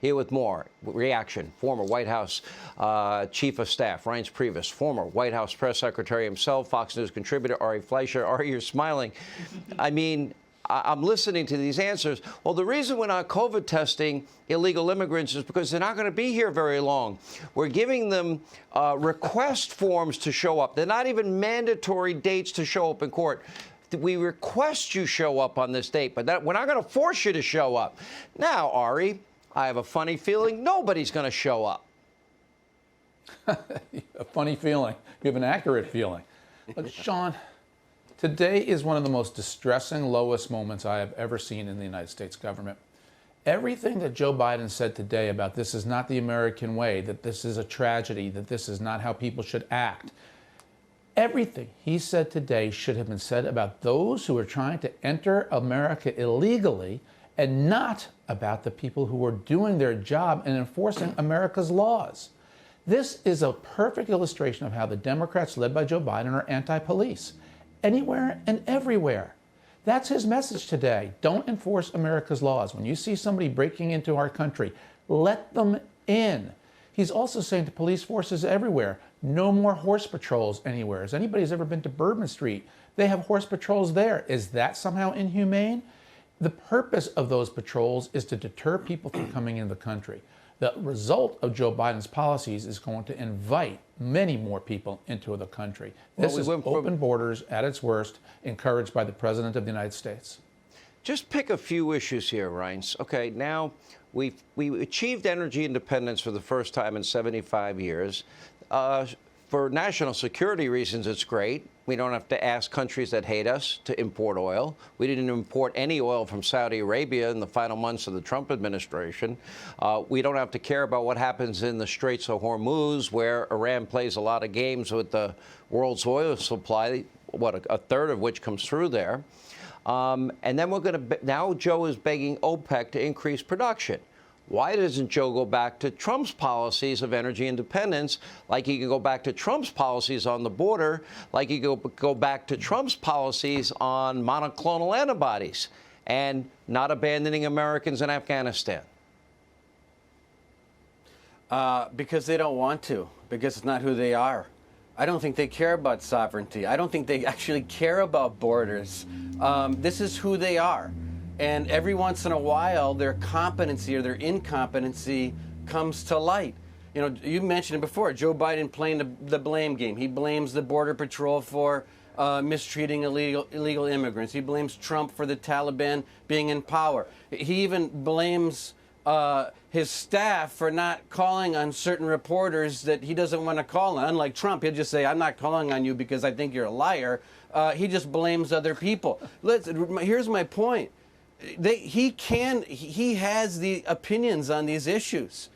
Here with more reaction, former White House Chief of Staff Reince Priebus, former White House Press Secretary himself, Fox News contributor Ari Fleischer. Ari, you're smiling. I mean, I'm listening to these answers. Well, the reason we're not COVID testing illegal immigrants is because they're not going to be here very long. We're giving them request forms to show up. They're not even mandatory dates to show up in court. We request you show up on this date, but we're not going to force you to show up. Now, Ari, I have a funny feeling nobody's going to show up. A funny feeling. You have an accurate feeling. Look, Sean, today is one of the most distressing, lowest moments I have ever seen in the United States government. Everything that Joe Biden said today about this is not the American way, that this is a tragedy, that this is not how people should act. Everything he said today should have been said about those who are trying to enter America illegally and not about the people who are doing their job and enforcing America's laws. This is a perfect illustration of how the Democrats, led by Joe Biden, are anti-police. Anywhere and everywhere. That's his message today. Don't enforce America's laws. When you see somebody breaking into our country, let them in. He's also saying to police forces everywhere, no more horse patrols anywhere. Has anybody ever been to Bourbon Street? They have horse patrols there. Is that somehow inhumane? The purpose of those patrols is to deter people from coming into the country. The result of Joe Biden's policies is going to invite many more people into the country. This is open borders at its worst, encouraged by the President of the United States. Just pick a few issues here, Reince. Okay, now we achieved energy independence for the first time in 75 years. For national security reasons, it's great. We don't have to ask countries that hate us to import oil. We didn't import any oil from Saudi Arabia in the final months of the Trump administration. We don't have to care about what happens in the Straits of Hormuz, where Iran plays a lot of games with the world's oil supply, a third of which comes through there. And then now Joe is begging OPEC to increase production. Why doesn't Joe go back to Trump's policies of energy independence, like he can go back to Trump's policies on the border, like he can go back to Trump's policies on monoclonal antibodies and not abandoning Americans in Afghanistan? Because they don't want to, because it's not who they are. I don't think they care about sovereignty. I don't think they actually care about borders. This is who they are. And every once in a while, their competency or their incompetency comes to light. You know, you mentioned it before, Joe Biden playing the blame game. He blames the Border Patrol for mistreating illegal immigrants. He blames Trump for the Taliban being in power. He even blames his staff for not calling on certain reporters that he doesn't want to call on. Unlike Trump, he'll just say, I'm not calling on you because I think you're a liar. He just blames other people. Here's my point. He has the opinions on these issues.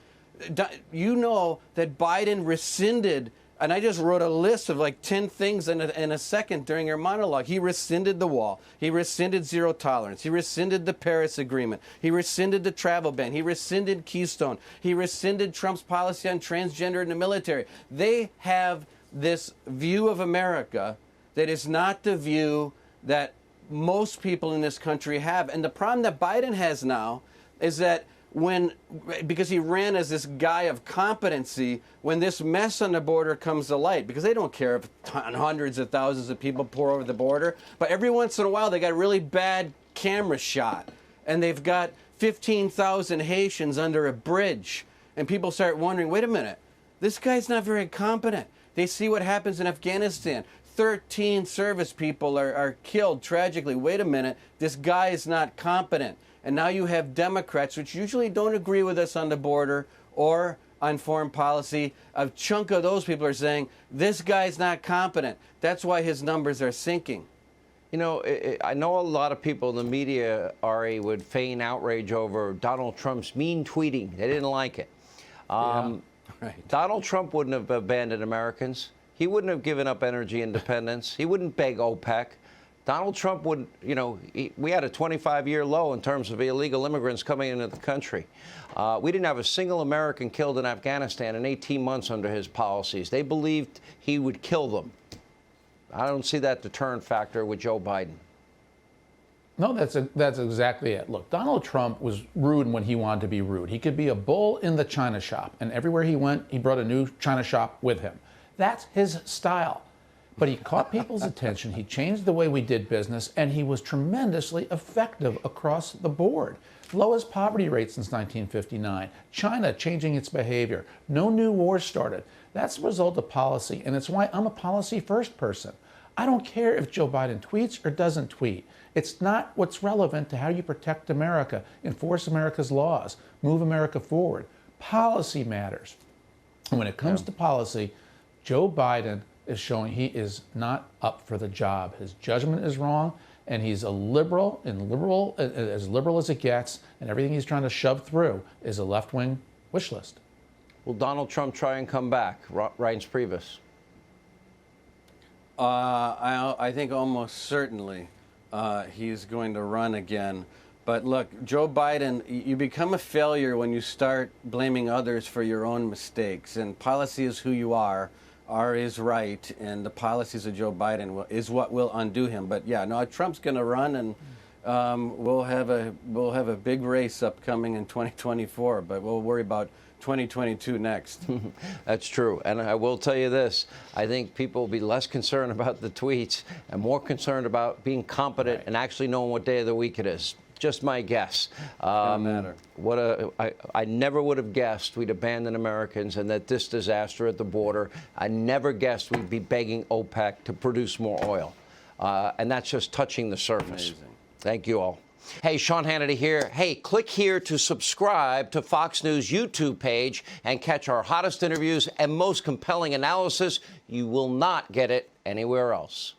You know that Biden rescinded, and I just wrote a list of like 10 things in a second during your monologue. He rescinded the wall. He rescinded zero tolerance. He rescinded the Paris Agreement. He rescinded the travel ban. He rescinded Keystone. He rescinded Trump's policy on transgender in the military. They have this view of America that is not the view that most people in this country have. And the problem that Biden has now is that because he ran as this guy of competency, when this mess on the border comes to light, because they don't care if hundreds of thousands of people pour over the border, but every once in a while they got a really bad camera shot and they've got 15,000 Haitians under a bridge and people start wondering, wait a minute, this guy's not very competent. They see what happens in Afghanistan. 13 service people are killed tragically. Wait a minute, this guy is not competent. And now you have Democrats, which usually don't agree with us on the border or on foreign policy. A chunk of those people are saying, this guy's not competent. That's why his numbers are sinking. You know, I know a lot of people in the media, Ari, would feign outrage over Donald Trump's mean tweeting. They didn't like it. Right. Donald Trump wouldn't have abandoned Americans. He wouldn't have given up energy independence. He wouldn't beg OPEC. Donald Trump wouldn't, you know, we had a 25-year low in terms of illegal immigrants coming into the country. We didn't have a single American killed in Afghanistan in 18 months under his policies. They believed he would kill them. I don't see that deterrent factor with Joe Biden. No, that's exactly it. Look, Donald Trump was rude when he wanted to be rude. He could be a bull in the china shop, and everywhere he went, he brought a new china shop with him. That's his style. But he caught people's attention, he changed the way we did business, and he was tremendously effective across the board. Lowest poverty rate since 1959. China changing its behavior. No new wars started. That's a result of policy, and it's why I'm a policy-first person. I don't care if Joe Biden tweets or doesn't tweet. It's not what's relevant to how you protect America, enforce America's laws, move America forward. Policy matters. And when it comes to policy, Joe Biden is showing he is not up for the job. His judgment is wrong, and he's a liberal, as liberal as it gets, and everything he's trying to shove through is a left-wing wish list. Will Donald Trump try and come back? Reince Priebus. I think almost certainly he's going to run again. But look, Joe Biden, you become a failure when you start blaming others for your own mistakes. And policy is who you are is right, and the policies of Joe Biden is what will undo him. But yeah, no, Trump's going to run, and we'll have a big race upcoming in 2024. But we'll worry about 2022 next. That's true. And I will tell you this. I think people will be less concerned about the tweets and more concerned about being competent and actually knowing what day of the week it is. Just my guess. Doesn't matter. I never would have guessed we'd abandon Americans and that this disaster at the border, I never guessed we'd be begging OPEC to produce more oil. And that's just touching the surface. Amazing. Thank you all. Hey, Sean Hannity here. Hey, click here to subscribe to Fox News YouTube page and catch our hottest interviews and most compelling analysis. You will not get it anywhere else.